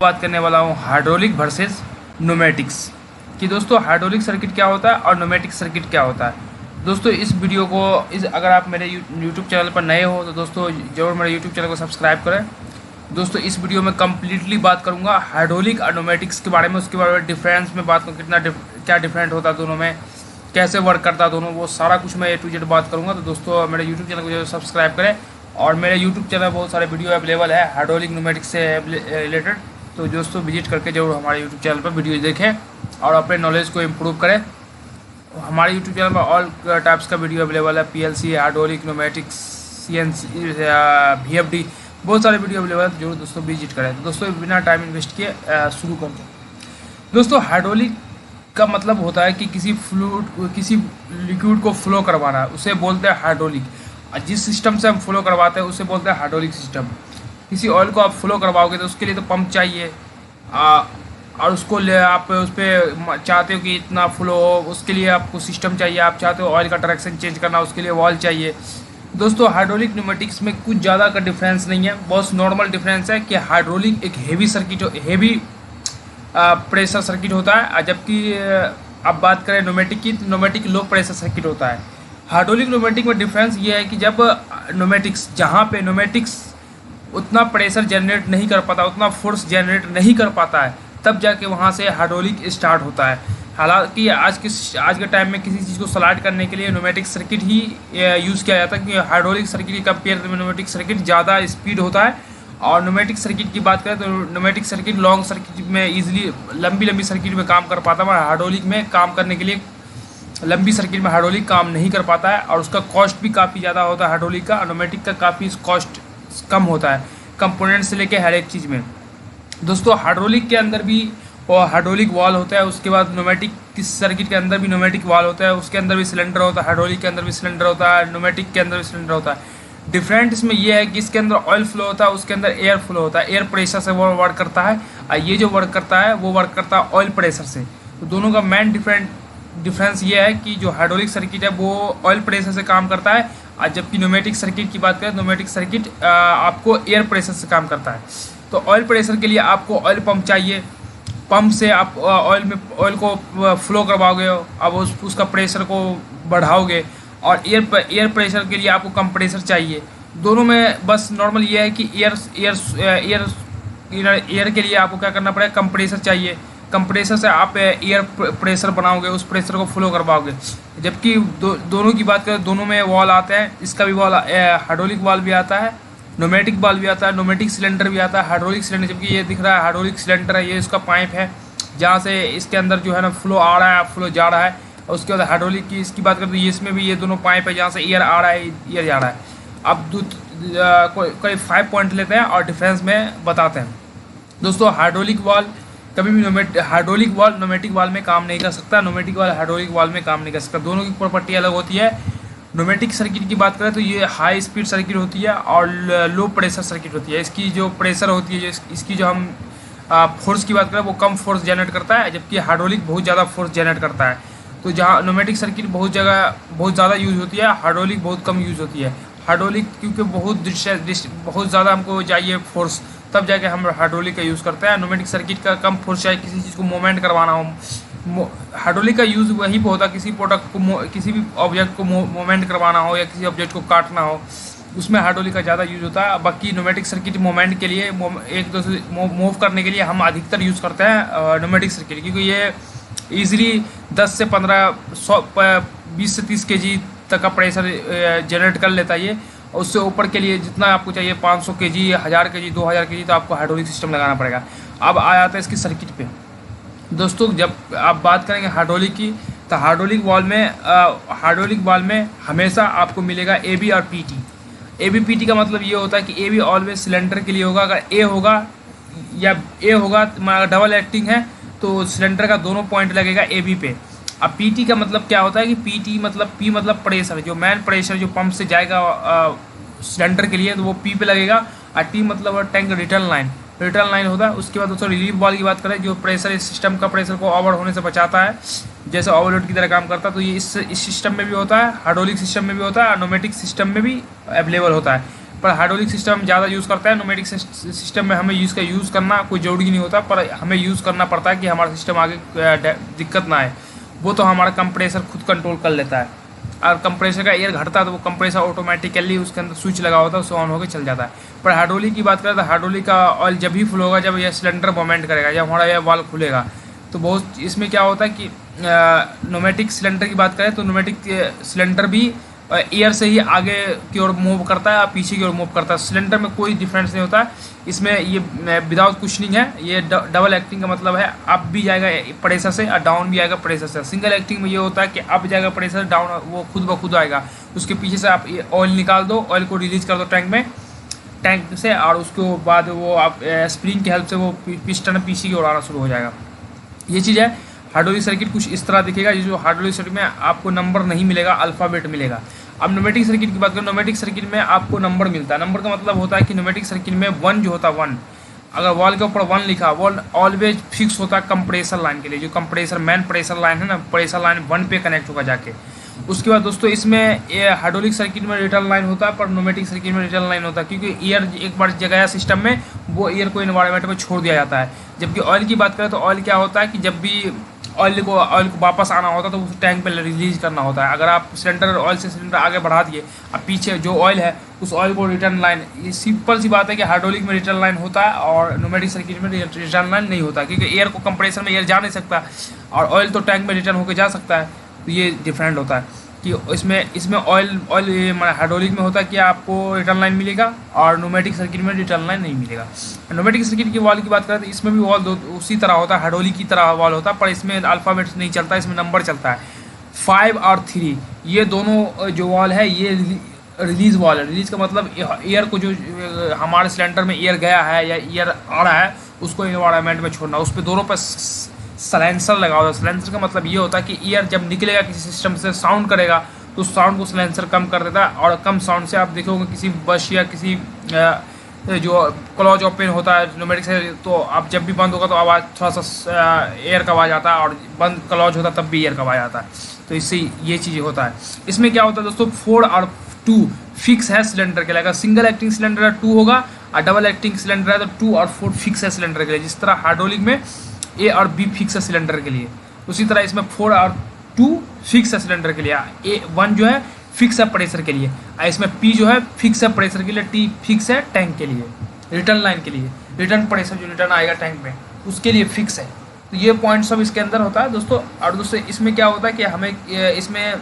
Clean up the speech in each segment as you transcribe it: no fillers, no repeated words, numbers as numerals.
बात करने वाला हूँ हाइड्रोलिक वर्सेस न्यूमेटिक्स कि दोस्तों हाइड्रोलिक सर्किट क्या होता है और न्यूमेटिक सर्किट क्या होता है। दोस्तों इस वीडियो को अगर आप मेरे यूट्यूब चैनल पर नए हो तो दोस्तों ज़रूर मेरे यूट्यूब चैनल को सब्सक्राइब करें। दोस्तों इस वीडियो में कम्प्लीटली बात करूँगा हाइड्रोलिक और न्यूमेटिक्स के बारे में, उसके बारे में डिफरेंस में बात करूँ, क्या डिफरेंट होता है दोनों में, कैसे वर्क करता है दोनों, वो सारा कुछ मैं A to Z बात करूँगा। तो दोस्तों मेरे यूट्यूब चैनल को जो सब्सक्राइब करें और मेरे यूट्यूब चैनल बहुत सारे वीडियो अवेलेबल है हाइड्रोलिक न्यूमेटिक्स से रिलेटेड, तो दोस्तों विजिट करके जरूर हमारे यूट्यूब चैनल पर वीडियो देखें और अपने नॉलेज को इम्प्रूव करें। हमारे यूट्यूब चैनल पर ऑल टाइप्स का वीडियो अवेलेबल है, PLC, hydraulic, pneumatics, CNC, VFD, बहुत सारे वीडियो अवेलेबल है, तो जरूर दोस्तों विजिट करें। तो दोस्तों बिना टाइम इन्वेस्ट किए शुरू करते हैं। दोस्तों हाइड्रोलिक का मतलब होता है कि किसी लिक्विड को फ्लो करवाना, उसे बोलते हैं हाइड्रोलिक। जिस सिस्टम से हम फ्लो करवाते हैं उसे बोलते हैं हाइड्रोलिक सिस्टम। किसी ऑयल को आप फ्लो करवाओगे तो उसके लिए तो पंप चाहिए और उसको आप उस पर चाहते हो कि इतना फ्लो हो, उसके लिए आपको सिस्टम चाहिए। आप चाहते हो ऑयल का डायरेक्शन चेंज करना, उसके लिए वॉल्व चाहिए। दोस्तों हाइड्रोलिक न्यूमेटिक्स में कुछ ज़्यादा का डिफरेंस नहीं है, बहुत नॉर्मल डिफरेंस है कि हाइड्रोलिक एक heavy circuit, heavy pressure circuit होता है, जबकि अब बात करें न्यूमेटिक की तो न्यूमेटिक लो प्रेशर सर्किट होता है। हाइड्रोलिक न्यूमेटिक में डिफरेंस ये है कि जब न्यूमेटिक्स, जहाँ पे न्यूमेटिक्स उतना प्रेशर जनरेट नहीं कर पाता, उतना फोर्स जनरेट नहीं कर पाता है, तब जाके वहाँ से हाइड्रोलिक स्टार्ट होता है। हालांकि आज के टाइम में किसी चीज़ को स्लाइड करने के लिए न्यूमेटिक सर्किट ही यूज़ किया जाता है, क्योंकि हाइड्रोलिक सर्किट के कंपेयर में न्यूमेटिक सर्किट ज़्यादा स्पीड होता है। और न्यूमेटिक सर्किट की बात करें तो न्यूमेटिक सर्किट लॉन्ग सर्किट में ईजिली लंबी सर्किट में काम कर पाता है, हाइड्रोलिक में काम करने के लिए लंबी सर्किट में हाइड्रोलिक काम नहीं कर पाता है, और उसका कॉस्ट भी काफ़ी ज़्यादा होता है हाइड्रोलिक का। न्यूमेटिक का काफ़ी कॉस्ट कम होता है, कंपोनेंट से लेके हर एक चीज़ में। दोस्तों हाइड्रोलिक के अंदर भी और हाइड्रोलिक वॉल होता है, उसके बाद न्यूमेटिक सर्किट के अंदर भी न्यूमेटिक वॉल होता है, उसके अंदर भी सिलेंडर होता है, हाइड्रोलिक के अंदर भी सिलेंडर होता है, न्यूमेटिक के अंदर भी सिलेंडर होता है। डिफरेंट इसमें यह है कि इसके अंदर ऑयल फ्लो होता है, उसके अंदर एयर फ्लो होता है, एयर प्रेशर से वो वर्क करता है, और ये जो वर्क करता है वो वर्क करता है ऑयल प्रेशर से। तो दोनों का मेन डिफरेंस ये है कि जो हाइड्रोलिक सर्किट है वो ऑयल प्रेशर से काम करता है, और जबकि न्यूमेटिक सर्किट की बात करें, न्यूमेटिक सर्किट आपको एयर प्रेशर से काम करता है। तो ऑयल प्रेशर के लिए आपको ऑयल पंप चाहिए, पंप से आप ऑयल को फ्लो करवाओगे, अब उसका प्रेशर को बढ़ाओगे, और एयर प्रेशर के लिए आपको कंप्रेसर चाहिए। दोनों में बस नॉर्मल ये है कि एयर के लिए आपको क्या करना पड़ेगा, कंप्रेसर चाहिए। कंप्रेसर से आप एयर प्रेशर बनाओगे, उस प्रेशर को फ्लो करवाओगे। जबकि दोनों की बात करें, दोनों में वॉल आते हैं, इसका भी वॉल हाइड्रोलिक वॉल भी आता है, न्यूमेटिक वॉल भी आता है, न्यूमेटिक सिलेंडर भी आता है, हाइड्रोलिक सिलेंडर। जबकि ये दिख रहा है हाइड्रोलिक सिलेंडर है, ये इसका पाइप है जहाँ से इसके अंदर जो है ना फ्लो आ रहा है, फ्लो जा रहा है। और उसके बाद हाइड्रोलिक की इसकी बात करें तो ये इसमें भी ये दोनों पाइप है जहाँ से एयर आ रहा है, एयर जा रहा है। अब कोई 5 पॉइंट लेते हैं और डिफरेंस में बताते हैं। दोस्तों हाइड्रोलिक वॉल कभी भी हाइड्रोलिक वॉल न्यूमेटिक वॉल में काम नहीं कर सकता, न्यूमेटिक वॉल हाइड्रोलिक वॉल में काम नहीं कर सकता। दोनों की प्रॉपर्टी अलग होती है। न्यूमेटिक सर्किट की बात करें तो ये हाई स्पीड सर्किट होती है और लो प्रेशर सर्किट होती है। इसकी जो प्रेशर होती है, इसकी जो हम फोर्स की बात करें वो कम फोर्स जनरेट करता है, जबकि हाइड्रोलिक बहुत ज़्यादा फोर्स जनरेट करता है। तो जहाँ न्यूमेटिक सर्किट बहुत ज़्यादा यूज़ होती है, हाइड्रोलिक बहुत कम यूज़ होती है। हाइड्रोलिक क्योंकि बहुत ज़्यादा हमको चाहिए फोर्स, तब जाके हम हाइड्रोलिक का यूज़ करते हैं। न्यूमेटिक सर्किट का कम फोर्स चाहिए, किसी चीज़ को मूवमेंट करवाना हो। हाइड्रोलिक का यूज़ वहीं पर होता है किसी प्रोडक्ट को, किसी भी ऑब्जेक्ट को मूवमेंट करवाना हो या किसी ऑब्जेक्ट को काटना हो, उसमें हाइड्रोलिक का ज़्यादा यूज़ होता है। बाकी न्यूमेटिक सर्किट मूवमेंट के लिए, एक दूसरे मूव करने के लिए हम अधिकतर यूज़ करते हैं न्यूमेटिक सर्किट, क्योंकि ये ईजिली 10 से 15, 20 से 30 kg तक का प्रेशर जनरेट कर लेता है ये। और उससे ऊपर के लिए जितना आपको चाहिए 500 kg, 1000 kg, 2000 kg, तो आपको हाइड्रोलिक सिस्टम लगाना पड़ेगा। अब आ जाता है इसकी सर्किट पे। दोस्तों जब आप बात करेंगे हाइड्रोलिक की, तो हाइड्रोलिक वॉल में हमेशा आपको मिलेगा AB और PT। AB PT का मतलब ये होता है कि AB ऑलवेज सिलेंडर के लिए होगा। अगर A होगा या A होगा, डबल एक्टिंग है, तो सिलेंडर का दोनों पॉइंट लगेगा AB पे। अब PT का मतलब क्या होता है कि PT मतलब P मतलब प्रेशर, जो मैन प्रेशर जो पंप से जाएगा सिलेंडर के लिए, तो वो P पे लगेगा। और T मतलब टैंक रिटर्न लाइन होता है। उसके बाद दोस्तों रिलीफ वॉल्व की बात करें, जो प्रेशर इस सिस्टम का प्रेशर को ओवर होने से बचाता है, जैसे ओवरलोड की तरह काम करता है। तो ये इस सिस्टम में भी होता है, हाइड्रोलिक सिस्टम में भी होता है, और न्यूमेटिक सिस्टम में भी अवेलेबल होता है। पर हाइड्रोलिक सिस्टम ज़्यादा यूज़ करता है। न्यूमेटिक सिस्टम में हमें यूज़ करना कोई ज़रूरी नहीं होता, पर हमें यूज़ करना पड़ता है कि हमारा सिस्टम आगे दिक्कत ना आए। वो तो हमारा कंप्रेसर खुद कंट्रोल कर लेता है, और कंप्रेसर का एयर घटता है तो वो कंप्रेसर ऑटोमेटिकली उसके अंदर स्विच लगा होता है, उससे ऑन होकर चल जाता है। पर हाइड्रोलिक की बात करें तो हाइड्रोलिक का ऑयल जब भी फुल होगा जब यह सिलेंडर मूवमेंट करेगा, जब हमारा यह वाल्व खुलेगा। तो बहुत इसमें क्या होता है कि न्यूमेटिक सिलेंडर की बात करें तो न्यूमेटिक सिलेंडर भी एयर से ही आगे की ओर मूव करता है और पीछे की ओर मूव करता है। सिलेंडर में कोई डिफरेंस नहीं होता है। इसमें ये विदाउट कुशनिंग है, ये डबल एक्टिंग का मतलब है अप भी जाएगा प्रेशर से और डाउन भी आएगा प्रेशर से। सिंगल एक्टिंग में ये होता है कि अप जाएगा प्रेशर, डाउन वो खुद ब खुद आएगा। उसके पीछे से आप ऑयल निकाल दो, ऑयल को रिलीज कर दो टैंक से, और उसके बाद वो आप स्प्रिंग की हेल्प से वो पिस्टन पीछे की ओर आना शुरू हो जाएगा। ये चीज़ है। हाइड्रोलिक सर्किट कुछ इस तरह दिखेगा, जो हाइड्रोलिक सर्किट में आपको नंबर नहीं मिलेगा, अल्फ़ाबेट मिलेगा। अब न्यूमेटिक सर्किट की बात करें, न्यूमेटिक सर्किट में आपको नंबर मिलता है। नंबर का मतलब होता है कि न्यूमेटिक सर्किट में 1 जो होता है 1, अगर वॉल के ऊपर 1 लिखा, वो ऑलवेज फिक्स होता है कंप्रेसर लाइन के लिए। जो कंप्रेसर मेन प्रेशर लाइन है ना, प्रेशर लाइन 1 पे कनेक्ट होगा जाके। उसके बाद दोस्तों इसमें हाइड्रोलिक सर्किट में रिटर्न लाइन होता है, पर न्यूमेटिक सर्किट में रिटर्न लाइन होता है, क्योंकि एयर एक बार जगह सिस्टम में वो एयर को इन्वायरमेंट में छोड़ दिया जाता है। जबकि ऑयल की बात करें तो ऑयल क्या होता है कि जब भी ऑयल को वापस आना होता है तो उस टैंक पे रिलीज करना होता है। अगर आप सिलेंडर ऑयल से सिलेंडर आगे बढ़ा दिए, अब पीछे जो ऑयल है उस ऑयल को रिटर्न लाइन, ये सिंपल सी बात है कि हाइड्रोलिक में रिटर्न लाइन होता है और न्यूमेटिक सर्किट में रिटर्न लाइन नहीं होता, क्योंकि एयर को कंप्रेसर में एयर जा नहीं सकता और ऑयल तो टैंक में रिटर्न होकर जा सकता है। तो ये डिफरेंट होता है कि इसमें ऑयल हाइड्रोलिक में होता है कि आपको रिटर्न लाइन मिलेगा और न्यूमेटिक सर्किट में रिटर्न लाइन नहीं मिलेगा। न्यूमेटिक सर्किट की वॉल की बात करें तो इसमें भी वॉल उसी तरह होता है, हाइड्रोलिक की तरह वॉल होता है, पर इसमें अल्फ़ाबेट्स नहीं चलता, इसमें नंबर चलता है। 5 और 3 ये दोनों जो वॉल है ये रिलीज़ वॉल है। रिलीज़ का मतलब एयर को, जो हमारे सिलेंडर में एयर गया है या एयर आ रहा है उसको इन्वायरमेंट में छोड़ना। उस पर दोनों पर सलेंसर लगा होता है। सलेंसर का मतलब ये होता है कि एयर जब निकलेगा किसी सिस्टम से साउंड करेगा तो साउंड को सलेंसर कम कर देता है, और कम साउंड से आप देखोगे किसी बस या किसी जो क्लॉज ओपन होता है न्यूमेटिक से, तो आप जब भी बंद होगा तो आवाज़ थोड़ा सा एयर का आवाज़ आता है, और बंद क्लॉज होता है तब भी एयर का आवाज़ आता है। तो इससे ये चीज़ होता है। इसमें क्या होता है दोस्तों, 4 और 2 फिक्स है सिलेंडर के लिए। अगर सिंगल एक्टिंग सिलेंडर है 2 होगा, और डबल एक्टिंग सिलेंडर है तो 2 और 4 फिक्स है सिलेंडर के लिए। जिस तरह हाइड्रोलिक में ए और बी फिक्स है सिलेंडर के लिए, उसी तरह इसमें 4 और 2 फिक्स है सिलेंडर के लिए। A1 जो है फिक्स है प्रेशर के लिए, और इसमें P जो है फिक्स है प्रेशर के लिए, T फिक्स है टैंक के लिए, रिटर्न लाइन के लिए, रिटर्न प्रेशर जो रिटर्न आएगा टैंक में उसके लिए फिक्स है। तो ये पॉइंट सब इसके अंदर होता है दोस्तों। और दोस्तों इसमें क्या होता है कि हमें इसमें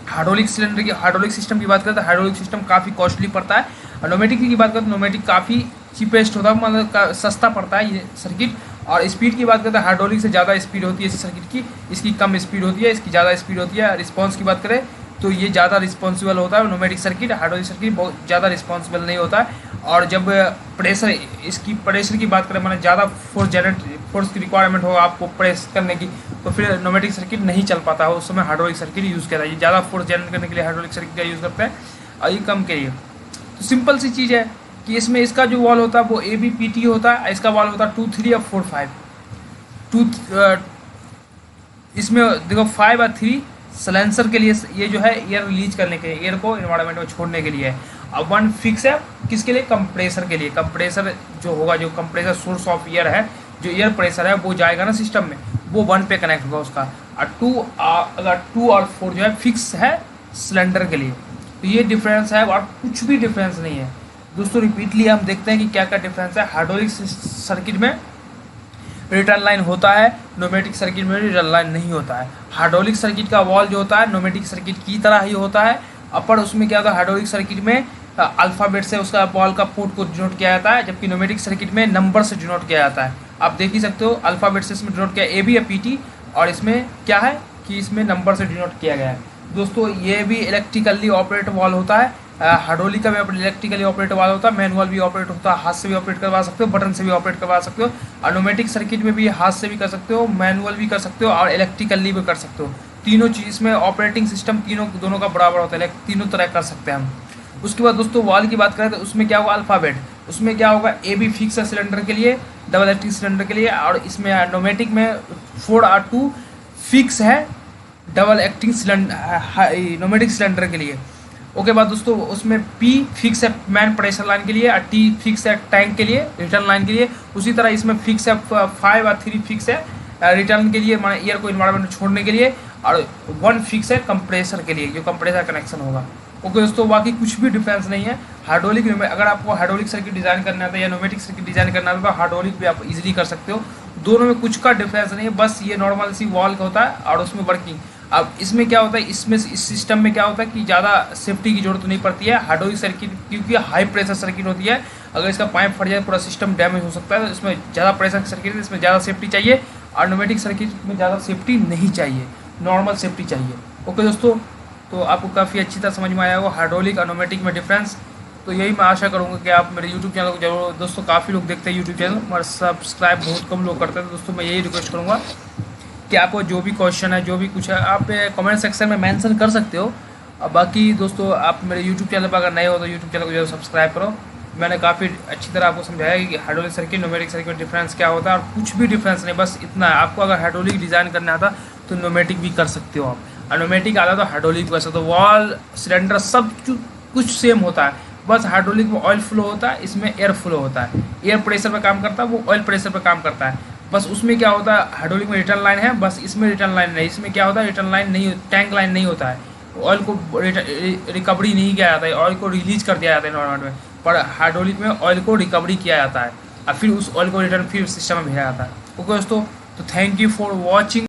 हाइड्रोलिक सिस्टम की बात करें तो हाइड्रोलिक सिस्टम काफ़ी कॉस्टली पड़ता है, और न्यूमेटिक की बात करें तो न्यूमेटिक काफ़ी चीपेस्ट होता है, मतलब सस्ता पड़ता है ये सर्किट। और स्पीड की बात करें तो हाइड्रोलिक से ज़्यादा स्पीड होती है इस सर्किट की, इसकी कम स्पीड होती है, इसकी ज़्यादा स्पीड होती है। रिस्पॉन्स की बात करें तो ये ज़्यादा रिस्पॉन्सिबल होता है न्यूमेटिक सर्किट, हाइड्रोलिक सर्किट बहुत ज़्यादा रिस्पॉन्सिबल नहीं होता है। और जब प्रेशर की बात करें, मैंने ज़्यादा फोर्स की रिक्वायरमेंट हो आपको प्रेस करने की, तो फिर न्यूमेटिक सर्किट नहीं चल पाता है, उस समय हाइड्रोलिक सर्किट यूज़ किया जाता है। ये ज़्यादा फोर्स जनरेट करने के लिए हाइड्रोलिक सर्किट का यूज़ करते हैं, और ये कम के लिए। तो सिंपल सी चीज़ है कि इसमें इसका जो वॉल होता है वो ABPT होता है, इसका वॉल होता है 2, 3 और 4, 5। इसमें देखो 5 और 3 सलेंसर के लिए, ये जो है एयर रिलीज करने के लिए, एयर को इन्वायरमेंट में छोड़ने के लिए है। अब 1 फिक्स है किसके लिए, कंप्रेसर के लिए। कंप्रेसर जो होगा, जो कंप्रेसर सोर्स ऑफ एयर है, जो एयर प्रेशर है वो जाएगा ना सिस्टम में, वो 1 पे कनेक्ट होगा उसका। और 2 और 4 जो है फिक्स है सिलेंडर के लिए। तो ये डिफरेंस है, और कुछ भी डिफरेंस नहीं है दोस्तों। रिपीटली हम देखते हैं कि क्या क्या डिफरेंस है। हाइड्रोलिक सर्किट में रिटर्न लाइन होता है, न्यूमेटिक सर्किट में रिटर्न लाइन नहीं होता है। हाइड्रोलिक सर्किट का वॉल जो होता है न्यूमेटिक सर्किट की तरह ही होता है, पर उसमें क्या होता है, हाइड्रोलिक सर्किट में अल्फ़ाबेट से उसका वॉल का पोर्ट को डिनोट किया जाता है, जबकि न्यूमेटिक सर्किट में नंबर से डिनोट किया जाता है। आप देख ही सकते हो अल्फ़ाबेट से इसमें डिनोट किया AB या PT, और इसमें क्या है कि इसमें नंबर से डिनोट किया गया है। दोस्तों ये भी इलेक्ट्रिकली ऑपरेट वॉल होता है, हाइड्रोलिक का भी इलेक्ट्रिकली ऑपरेट वाला होता है, मैनुअल भी ऑपरेट होता है, हाथ से भी ऑपरेट करवा सकते हो, बटन से भी ऑपरेट करवा सकते हो। और न्यूमेटिक सर्किट में भी हाथ से भी कर सकते हो, मैनुअल भी कर सकते हो, और इलेक्ट्रिकली भी कर सकते हो। तीनों चीज़ में ऑपरेटिंग सिस्टम दोनों का बराबर होता है, तीनों तरह कर सकते हैं हम। उसके बाद दोस्तों वॉल की बात करें तो उसमें क्या होगा, अल्फ़ाबेट, उसमें क्या होगा AB फिक्स है सिलेंडर के लिए, डबल एक्टिंग सिलेंडर के लिए, और इसमें न्यूमेटिक में 4 और 2 फिक्स है double acting cylinder pneumatic cylinder के लिए। ओके बाद दोस्तों उसमें P फिक्स है मैन प्रेशर लाइन के लिए और T फिक्स है टैंक के लिए रिटर्न लाइन के लिए। उसी तरह इसमें फिक्स है 5 और 3 फिक्स है रिटर्न के लिए माने एयर को इन्वायरमेंट में छोड़ने के लिए, और 1 फिक्स है कंप्रेसर के लिए जो कंप्रेसर कनेक्शन होगा। ओके दोस्तों बाकी कुछ भी डिफरेंस नहीं है। हाइड्रोलिक में अगर आपको हाइड्रोलिक सर्किट डिज़ाइन करना आता है या न्यूमेटिक सर्किट डिज़ाइन करना आता है तो हाइड्रोलिक भी आप इजीली कर सकते हो। दोनों में कुछ का डिफरेंस नहीं है, बस ये नॉर्मल सी वॉल का होता है और उसमें वर्किंग। अब इसमें क्या होता है, इसमें इस सिस्टम में क्या होता है कि ज़्यादा सेफ्टी की जरूरत नहीं पड़ती है। हाइड्रोलिक सर्किट क्योंकि हाई प्रेशर सर्किट होती है, अगर इसका पाइप फट जाए पूरा सिस्टम डैमेज हो सकता है। तो इसमें ज़्यादा प्रेशर सर्किट है, इसमें ज़्यादा सेफ्टी चाहिए, और न्यूमेटिक सर्किट में ज़्यादा सेफ्टी नहीं चाहिए, नॉर्मल सेफ्टी चाहिए। ओके दोस्तों, तो आपको काफ़ी अच्छी तरह समझ में आया होगा हाइड्रोलिक और न्यूमेटिक में डिफरेंस। तो यही मैं आशा करूँगा कि आप मेरे यूट्यूब चैनल को जरूर, दोस्तों काफ़ी लोग देखते हैं यूट्यूब चैनल मगर सब्सक्राइब बहुत कम लोग करते हैं। तो दोस्तों मैं यही रिक्वेस्ट करूँगा कि आपको जो भी क्वेश्चन है, जो भी कुछ है, आप कमेंट सेक्शन में मेंशन कर सकते हो। और बाकी दोस्तों आप मेरे यूट्यूब चैनल पर अगर नए हो तो यूट्यूब चैनल को जरूर सब्सक्राइब करो। मैंने काफ़ी अच्छी तरह आपको समझाया कि हाइड्रोलिक सर्किट न्यूमेटिक सर्किट में डिफरेंस क्या होता है, और कुछ भी डिफरेंस नहीं, बस इतना है। आपको अगर हाइड्रोलिक डिज़ाइन करना आता तो न्यूमेटिक भी कर सकते हो आप, और न्यूमेटिक आता तो हाइड्रोलिक कर सकते हो। वॉल सिलेंडर सब कुछ सेम होता है, बस हाइड्रोलिक में ऑयल फ्लो होता है, इसमें एयर फ्लो होता है। एयर प्रेशर पर काम करता है, वो ऑयल प्रेशर पर काम करता है। बस उसमें क्या होता है, हाइड्रोलिक में रिटर्न लाइन है, बस इसमें रिटर्न लाइन नहीं। इसमें क्या होता है, रिटर्न लाइन नहीं, टैंक लाइन नहीं होता है, ऑयल को रिकवरी नहीं किया जाता है, ऑयल को रिलीज कर दिया जाता है एनवायरमेंट में। पर हाइड्रोलिक में ऑयल को रिकवरी किया जाता है और फिर उस ऑयल को रिटर्न फिर सिस्टम में भेजा जाता है। ओके दोस्तों, तो थैंक यू फॉर वॉचिंग।